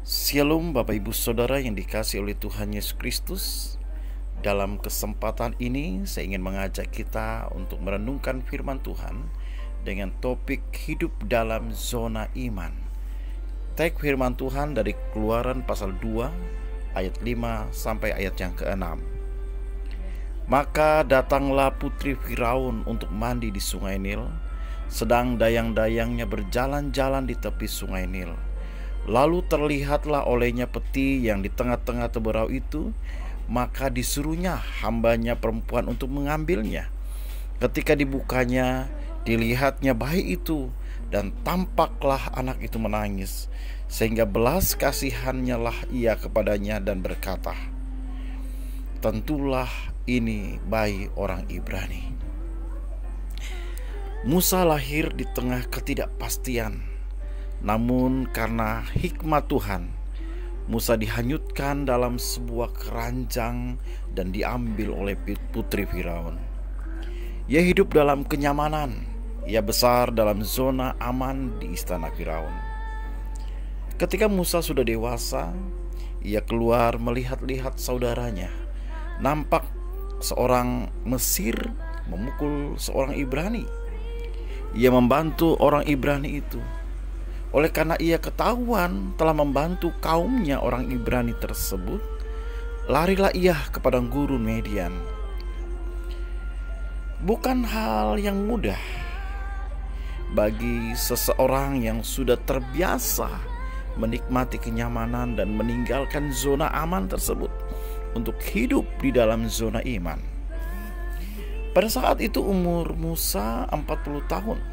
Shalom Bapak Ibu Saudara yang dikasihi oleh Tuhan Yesus Kristus. Dalam kesempatan ini saya ingin mengajak kita untuk merenungkan firman Tuhan dengan topik hidup dalam zona iman. Teks firman Tuhan dari Keluaran pasal 2 ayat 5 sampai ayat yang ke-6. Maka datanglah putri Firaun untuk mandi di sungai Nil, sedang dayang-dayangnya berjalan-jalan di tepi sungai Nil. Lalu terlihatlah olehnya peti yang di tengah-tengah teberau itu, maka disuruhnya hambanya perempuan untuk mengambilnya. Ketika dibukanya, dilihatnya bayi itu, dan tampaklah anak itu menangis, sehingga belas kasihannya lah ia kepadanya dan berkata, tentulah ini bayi orang Ibrani. Musa lahir di tengah ketidakpastian. Namun karena hikmat Tuhan, Musa dihanyutkan dalam sebuah keranjang dan diambil oleh putri Firaun. Ia hidup dalam kenyamanan. Ia besar dalam zona aman di istana Firaun. Ketika Musa sudah dewasa, ia keluar melihat-lihat saudaranya. Nampak seorang Mesir memukul seorang Ibrani. Ia membantu orang Ibrani itu. Oleh karena ia ketahuan telah membantu kaumnya orang Ibrani tersebut, larilah ia ke padang gurun Median. Bukan hal yang mudah bagi seseorang yang sudah terbiasa menikmati kenyamanan dan meninggalkan zona aman tersebut untuk hidup di dalam zona iman. Pada saat itu umur Musa 40 tahun.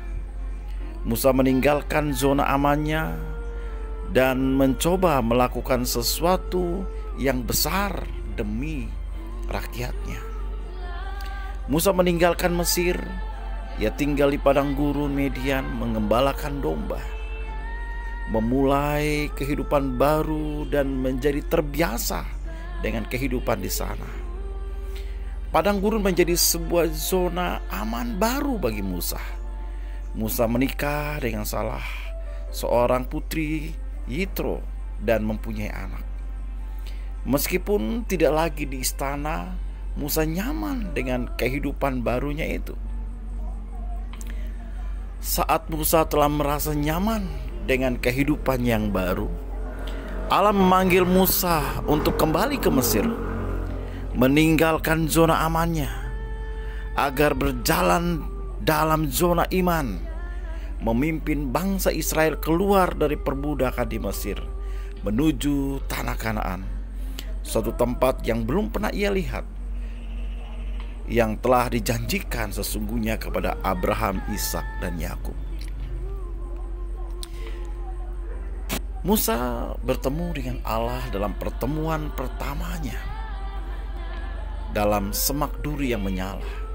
Musa meninggalkan zona amannya dan mencoba melakukan sesuatu yang besar demi rakyatnya. Musa meninggalkan Mesir. Ia tinggal di padang gurun Median mengembalakan domba, memulai kehidupan baru dan menjadi terbiasa dengan kehidupan di sana. Padang gurun menjadi sebuah zona aman baru bagi Musa. Musa menikah dengan salah seorang putri Yitro dan mempunyai anak. Meskipun tidak lagi di istana, Musa nyaman dengan kehidupan barunya itu. Saat Musa telah merasa nyaman dengan kehidupan yang baru, Allah memanggil Musa untuk kembali ke Mesir, meninggalkan zona amannya agar berjalan dalam zona iman, memimpin bangsa Israel keluar dari perbudakan di Mesir menuju tanah Kanaan, suatu tempat yang belum pernah ia lihat, yang telah dijanjikan sesungguhnya kepada Abraham, Ishak, dan Yakub. Musa bertemu dengan Allah dalam pertemuan pertamanya dalam semak duri yang menyala.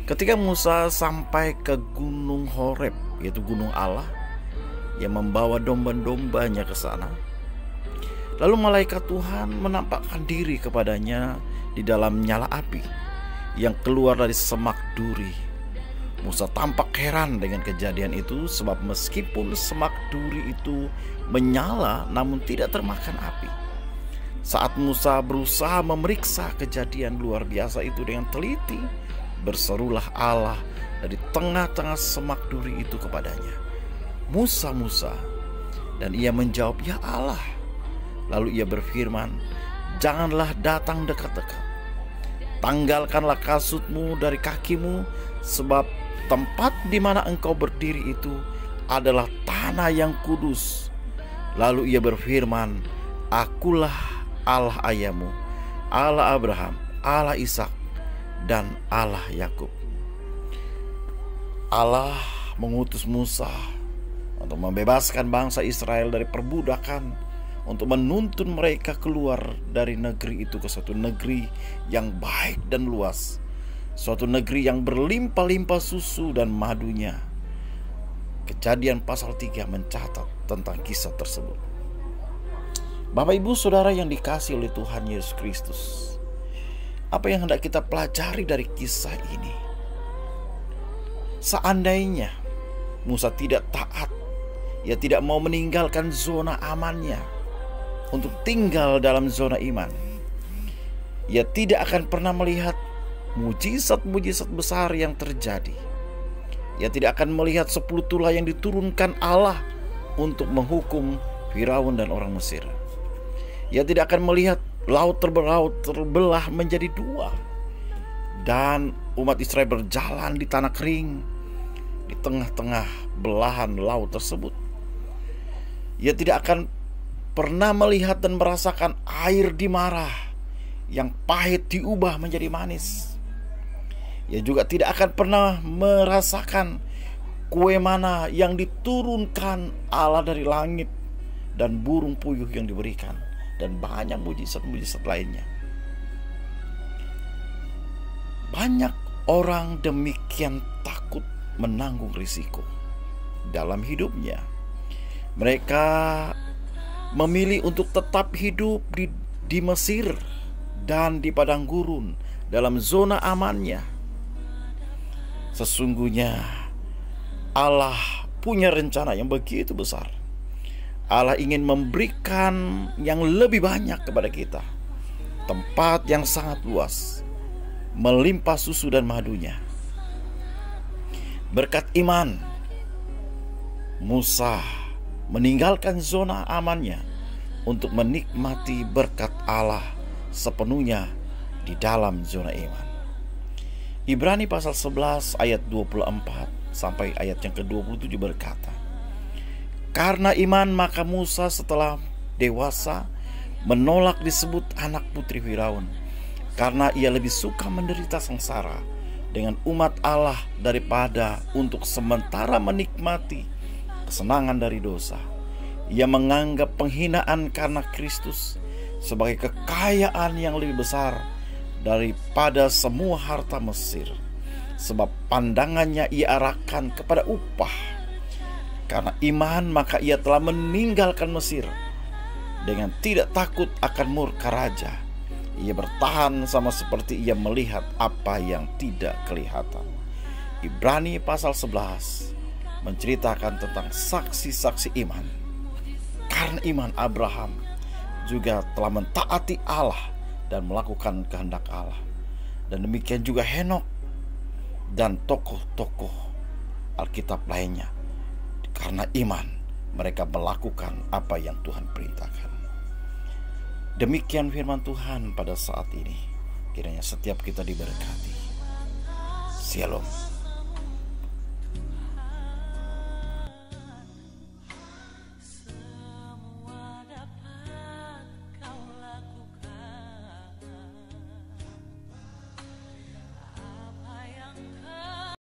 Ketika Musa sampai ke gunung Horeb, yaitu gunung Allah, yang membawa domba-dombanya ke sana. Lalu malaikat Tuhan menampakkan diri kepadanya di dalam nyala api yang keluar dari semak duri. Musa tampak heran dengan kejadian itu, sebab meskipun semak duri itu menyala namun tidak termakan api. Saat Musa berusaha memeriksa kejadian luar biasa itu dengan teliti, berserulah Allah dari tengah-tengah semak duri itu kepadanya, Musa, Musa. Dan ia menjawab, ya Allah. Lalu ia berfirman, janganlah datang dekat-dekat. Tanggalkanlah kasutmu dari kakimu, sebab tempat di mana engkau berdiri itu adalah tanah yang kudus. Lalu ia berfirman, akulah Allah ayahmu, Allah Abraham, Allah Ishak, dan Allah Yakub. Allah mengutus Musa untuk membebaskan bangsa Israel dari perbudakan, untuk menuntun mereka keluar dari negeri itu ke suatu negeri yang baik dan luas, suatu negeri yang berlimpah-limpah susu dan madunya. Kejadian pasal 3 mencatat tentang kisah tersebut. Bapak Ibu Saudara yang dikasihi oleh Tuhan Yesus Kristus, apa yang hendak kita pelajari dari kisah ini? Seandainya Musa tidak taat Ia tidak mau meninggalkan zona amannya untuk tinggal dalam zona iman. Ia tidak akan pernah melihat mujizat-mujizat besar yang terjadi. Ia tidak akan melihat 10 tulah yang diturunkan Allah untuk menghukum Firaun dan orang Mesir. Ia tidak akan melihat laut terbelah menjadi 2 dan umat Israel berjalan di tanah kering di tengah-tengah belahan laut tersebut. Ia tidak akan pernah melihat dan merasakan air di Marah yang pahit diubah menjadi manis. Ia juga tidak akan pernah merasakan kue mana yang diturunkan Allah dari langit dan burung puyuh yang diberikan dan banyak mujizat-mujizat lainnya. Banyak orang demikian takut menanggung risiko dalam hidupnya. Mereka memilih untuk tetap hidup di Mesir dan di padang gurun dalam zona amannya. Sesungguhnya Allah punya rencana yang begitu besar. Allah ingin memberikan yang lebih banyak kepada kita, tempat yang sangat luas, melimpah susu dan madunya. Berkat iman, Musa meninggalkan zona amannya untuk menikmati berkat Allah sepenuhnya di dalam zona iman. Ibrani pasal 11 ayat 24 sampai ayat yang ke-27 berkata, karena iman maka Musa setelah dewasa menolak disebut anak putri Firaun, karena ia lebih suka menderita sengsara dengan umat Allah daripada untuk sementara menikmati kesenangan dari dosa. Ia menganggap penghinaan karena Kristus sebagai kekayaan yang lebih besar daripada semua harta Mesir, sebab pandangannya ia arahkan kepada upah. Karena iman maka ia telah meninggalkan Mesir dengan tidak takut akan murka raja. Ia bertahan sama seperti ia melihat apa yang tidak kelihatan. Ibrani pasal 11 menceritakan tentang saksi-saksi iman. Karena iman Abraham juga telah mentaati Allah dan melakukan kehendak Allah. Dan demikian juga Henok dan tokoh-tokoh Alkitab lainnya. Karena iman mereka melakukan apa yang Tuhan perintahkan. Demikian firman Tuhan pada saat ini. Kiranya setiap kita diberkati. Shalom.